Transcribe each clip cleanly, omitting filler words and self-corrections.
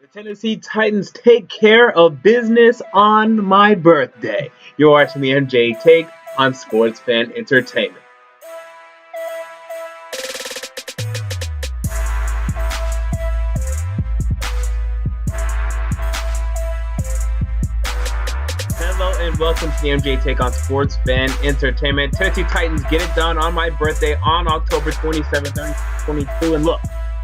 The Tennessee Titans take care of business on my birthday. You're watching the MJ Take on Sports Fan Entertainment. Hello and welcome to the MJ Take on Sports Fan Entertainment. Tennessee Titans get it done on my birthday on October 27th, 2022. And look,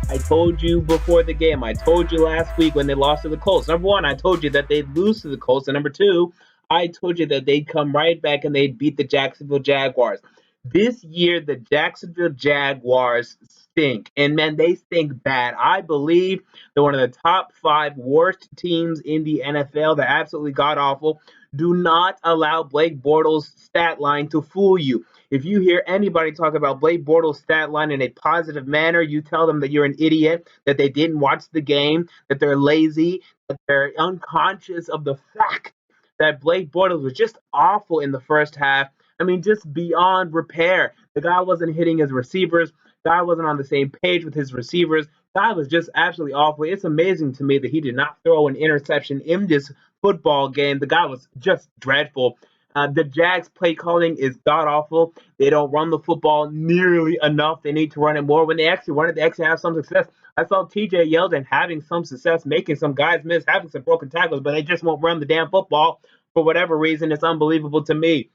I told you before the game, I told you last week when they lost to the Colts. Number one, I told you that they'd lose to the Colts. And number two, I told you that they'd come right back and they'd beat the Jacksonville Jaguars. This year, the Jacksonville Jaguars stink. And man, they stink bad. I believe they're one of the top five worst teams in the NFL. They're absolutely god awful. Do not allow Blake Bortles' stat line to fool you. If you hear anybody talk about Blake Bortles' stat line in a positive manner, you tell them that you're an idiot, that they didn't watch the game, that they're lazy, that they're unconscious of the fact that Blake Bortles was just awful in the first half. I mean, just beyond repair. The guy wasn't hitting his receivers. The guy wasn't on the same page with his receivers. The guy was just absolutely awful. It's amazing to me that he did not throw an interception in this football game. The guy was just dreadful. The Jags play calling is god awful. They don't run the football nearly enough. They need to run it more. When they actually run it, they actually have some success. I saw TJ Yeldon having some success, making some guys miss, having some broken tackles, but they just won't run the damn football for whatever reason. It's unbelievable to me.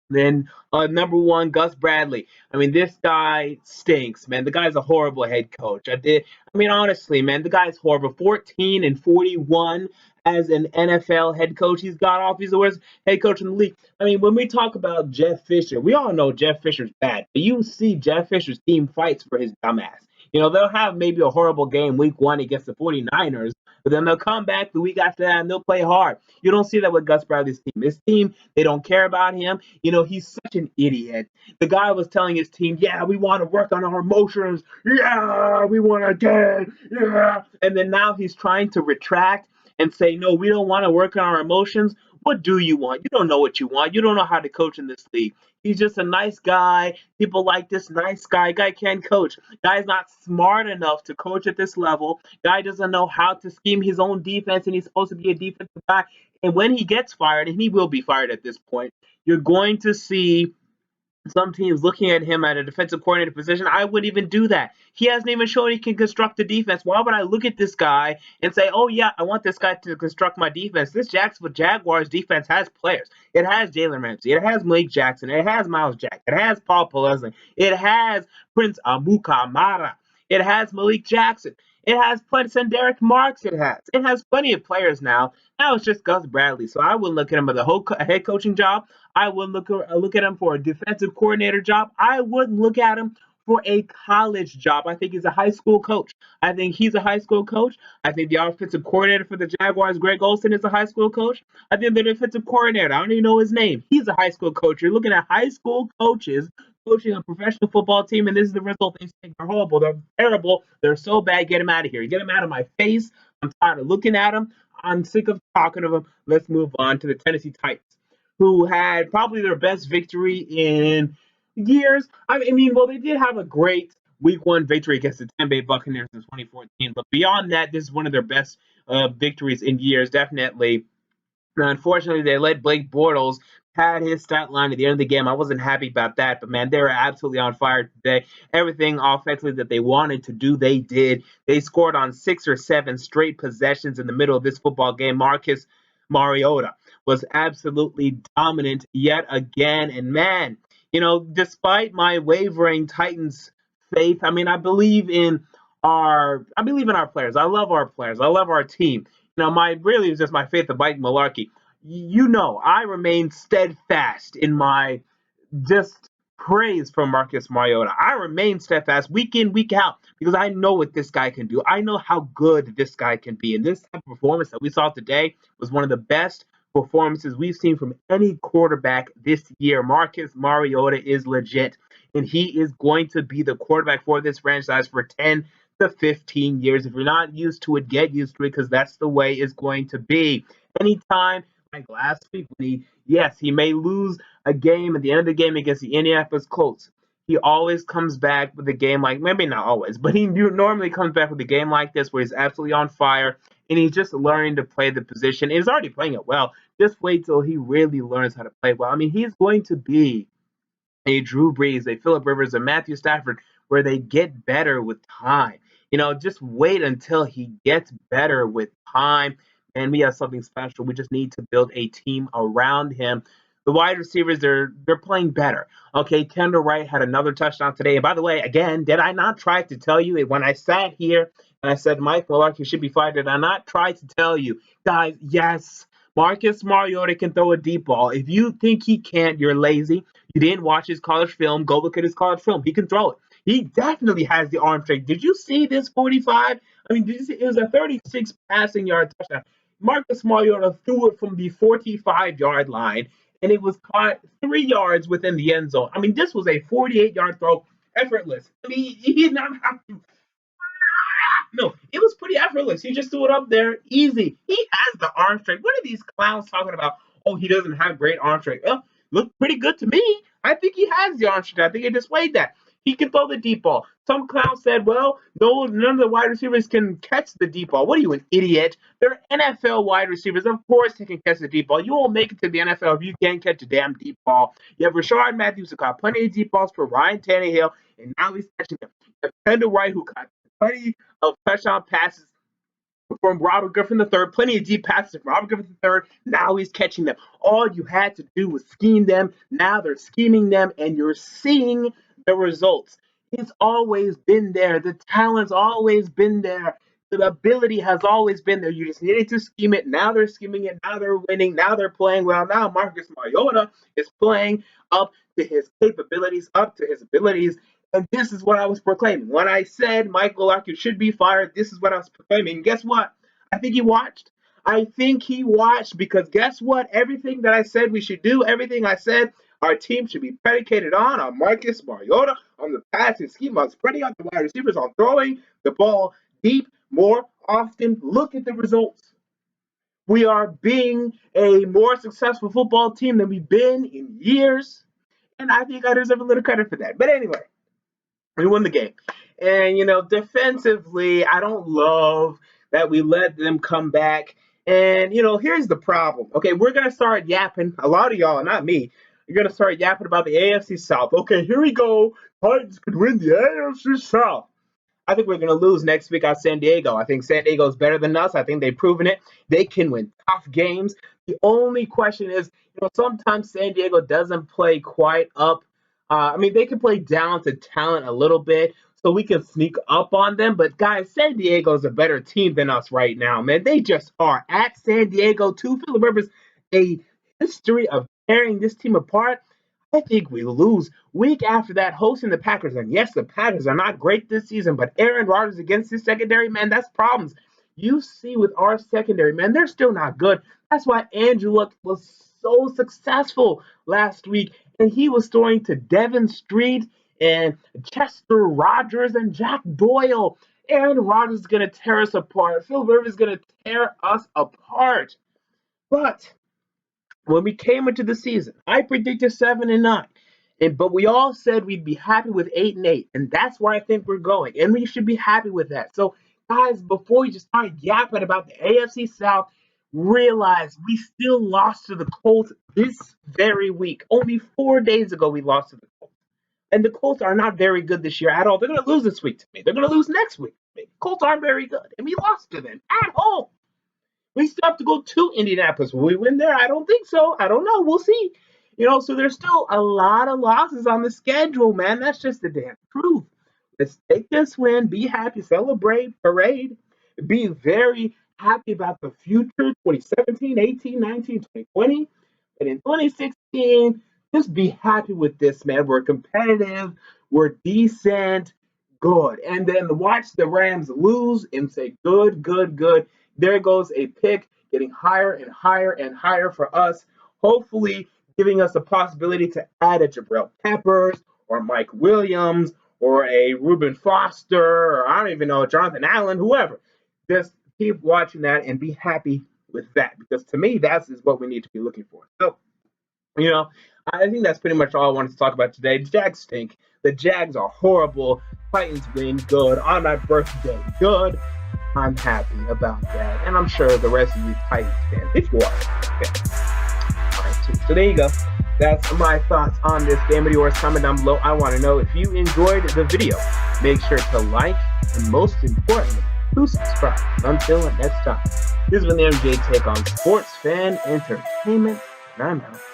Then number one, Gus Bradley. I mean, this guy stinks, man. The guy's a horrible head coach. I mean, honestly, man, the guy's horrible. 14-41 as an NFL head coach. He's got off. He's the worst head coach in the league. I mean, when we talk about Jeff Fisher, we all know Jeff Fisher's bad. But you see Jeff Fisher's team fights for his dumbass. They'll have maybe a horrible game week one against the 49ers, but then they'll come back the week after that and they'll play hard. You don't see that with Gus Bradley's team. His team, they don't care about him. He's such an idiot. The guy was telling his team, yeah, we want to work on our emotions. Yeah, we want to get, yeah. And then now he's trying to retract and say, no, we don't want to work on our emotions. What do you want? You don't know what you want. You don't know how to coach in this league. He's just a nice guy. People like this nice guy. Guy can't coach. Guy's not smart enough to coach at this level. Guy doesn't know how to scheme his own defense, and he's supposed to be a defensive guy. And when he gets fired, and he will be fired at this point, you're going to see some teams looking at him at a defensive coordinator position. I wouldn't even do that. He hasn't even shown he can construct a defense. Why would I look at this guy and say, oh, yeah, I want this guy to construct my defense? This Jacksonville Jaguars defense has players. It has Jalen Ramsey. It has Malik Jackson. It has Miles Jack. It has Paul Pelesny. It has Prince Amukamara. It has Malik Jackson. It has plenty. Derek Marks. It has plenty of players now. Now it's just Gus Bradley. So I wouldn't look at him as a whole head coaching job. I wouldn't look at him for a defensive coordinator job. I wouldn't look at him for a college job. I think he's a high school coach. I think he's a high school coach. I think the offensive coordinator for the Jaguars, Greg Olson, is a high school coach. I think the defensive coordinator, I don't even know his name. He's a high school coach. You're looking at high school coaches coaching a professional football team, and this is the result. They think they're horrible. They're terrible. They're so bad. Get them out of here. Get them out of my face. I'm tired of looking at them. I'm sick of talking to them. Let's move on to the Tennessee Titans, who had probably their best victory in years. I mean, well, they did have a great week one victory against the Tampa Bay Buccaneers in 2014, but beyond that, this is one of their best victories in years, definitely. Unfortunately, they let Blake Bortles had his stat line at the end of the game. I wasn't happy about that, but man, they were absolutely on fire today. Everything offensively that they wanted to do, they did. They scored on 6 or 7 straight possessions in the middle of this football game. Marcus Mariota was absolutely dominant yet again. And man, despite my wavering Titans faith, I mean, I believe in our players. I love our players. I love our team. My really is just my faith of Mike Malarkey. I remain steadfast in my just praise for Marcus Mariota. I remain steadfast week in, week out, because I know what this guy can do. I know how good this guy can be. And this type of performance that we saw today was one of the best performances we've seen from any quarterback this year. Marcus Mariota is legit, and he is going to be the quarterback for this franchise for 10 to 15 years. If you're not used to it, get used to it, because that's the way it's going to be. Anytime, like last week, when he may lose a game at the end of the game against the Indianapolis Colts. He always comes back with a game like, maybe not always, but he normally comes back with a game like this where he's absolutely on fire and he's just learning to play the position. He's already playing it well. Just wait till he really learns how to play well. I mean, he's going to be a Drew Brees, a Phillip Rivers, a Matthew Stafford, where they get better with time. Just wait until he gets better with time, and we have something special. We just need to build a team around him. The wide receivers, they're playing better. Okay, Kendall Wright had another touchdown today. And by the way, again, did I not try to tell you when I sat here and I said Mike Mularkey should be fired? Did I not try to tell you, guys? Yes, Marcus Mariota can throw a deep ball. If you think he can't, you're lazy. You didn't watch his college film. Go look at his college film. He can throw it. He definitely has the arm strength. Did you see this 45? I mean, did you see it was a 36 passing yard touchdown? Marcus Mariota threw it from the 45-yard line, and it was caught 3 yards within the end zone. I mean, this was a 48-yard throw, effortless. I mean, he did not have to. No, it was pretty effortless. He just threw it up there, easy. He has the arm strength. What are these clowns talking about? Oh, he doesn't have great arm strength. Well, looked pretty good to me. I think he has the arm strength. I think he displayed that. He can throw the deep ball. Some clown said, well, no, none of the wide receivers can catch the deep ball. What are you, an idiot? They're NFL wide receivers. Of course they can catch the deep ball. You won't make it to the NFL if you can't catch a damn deep ball. You have Rashard Matthews who caught plenty of deep balls for Ryan Tannehill, and now he's catching them. You have Kendall Wright who caught plenty of touchdown passes from Robert Griffin III, plenty of deep passes from Robert Griffin III. Now he's catching them. All you had to do was scheme them. Now they're scheming them, and you're seeing the results. It's always been there. The talent's always been there. The ability has always been there. You just needed to scheme it. Now they're scheming it. Now they're winning. Now they're playing well. Now Marcus Mariota is playing up to his capabilities, up to his abilities. And this is what I was proclaiming. When I said Michael Larkin should be fired, this is what I was proclaiming. Guess what? I think he watched. I think he watched because guess what? Everything that I said we should do, everything I said our team should be predicated on Marcus Mariota, on the passing scheme, on spreading out the wide receivers, on throwing the ball deep more often. Look at the results. We are being a more successful football team than we've been in years. And I think I deserve a little credit for that. But anyway, we won the game. And, defensively, I don't love that we let them come back. And, here's the problem. Okay, we're going to start yapping. A lot of y'all, not me, you're going to start yapping about the AFC South. Okay, here we go. Titans could win the AFC South. I think we're going to lose next week at San Diego. I think San Diego is better than us. I think they've proven it. They can win tough games. The only question is, sometimes San Diego doesn't play quite up. They can play down to talent a little bit, so we can sneak up on them. But guys, San Diego is a better team than us right now, man. They just are. At San Diego, too. Phillip Rivers, a history of tearing this team apart. I think we lose week after that hosting the Packers. And yes, the Packers are not great this season, but Aaron Rodgers against his secondary, man, that's problems. You see with our secondary, man, they're still not good. That's why Andrew Luck was so successful last week. And he was throwing to Devin Street and Chester Rogers and Jack Doyle. Aaron Rodgers is going to tear us apart. Phil Rivers is going to tear us apart. But when we came into the season, I predicted 7-9. But we all said we'd be happy with 8-8. And that's where I think we're going. And we should be happy with that. So, guys, before you just start yapping about the AFC South, realize we still lost to the Colts this very week. Only 4 days ago, we lost to the Colts. And the Colts are not very good this year at all. They're going to lose this week to me. They're going to lose next week to me. Colts aren't very good. And we lost to them at home. We still have to go to Indianapolis. Will we win there? I don't think so. I don't know. We'll see. So there's still a lot of losses on the schedule, man. That's just the damn truth. Let's take this win, be happy, celebrate, parade, be very happy about the future 2017, 18, 19, 2020. And in 2016, just be happy with this, man. We're competitive, we're decent, good. And then watch the Rams lose and say, good, good, good. There goes a pick getting higher and higher and higher for us, hopefully giving us the possibility to add a Jabril Peppers or Mike Williams or a Reuben Foster or I don't even know, Jonathan Allen, whoever. Just keep watching that and be happy with that because to me, that is what we need to be looking for. So, I think that's pretty much all I wanted to talk about today. The Jags stink. The Jags are horrible. Titans win. Good. On my birthday. Good. I'm happy about that. And I'm sure the rest of you Titans fans, if you are, are too. So there you go. That's my thoughts on this game. Of yours, comment down below. I want to know if you enjoyed the video. Make sure to like, and most importantly, to subscribe. Until next time, this has been the MJ Take on Sports Fan Entertainment, and I'm out.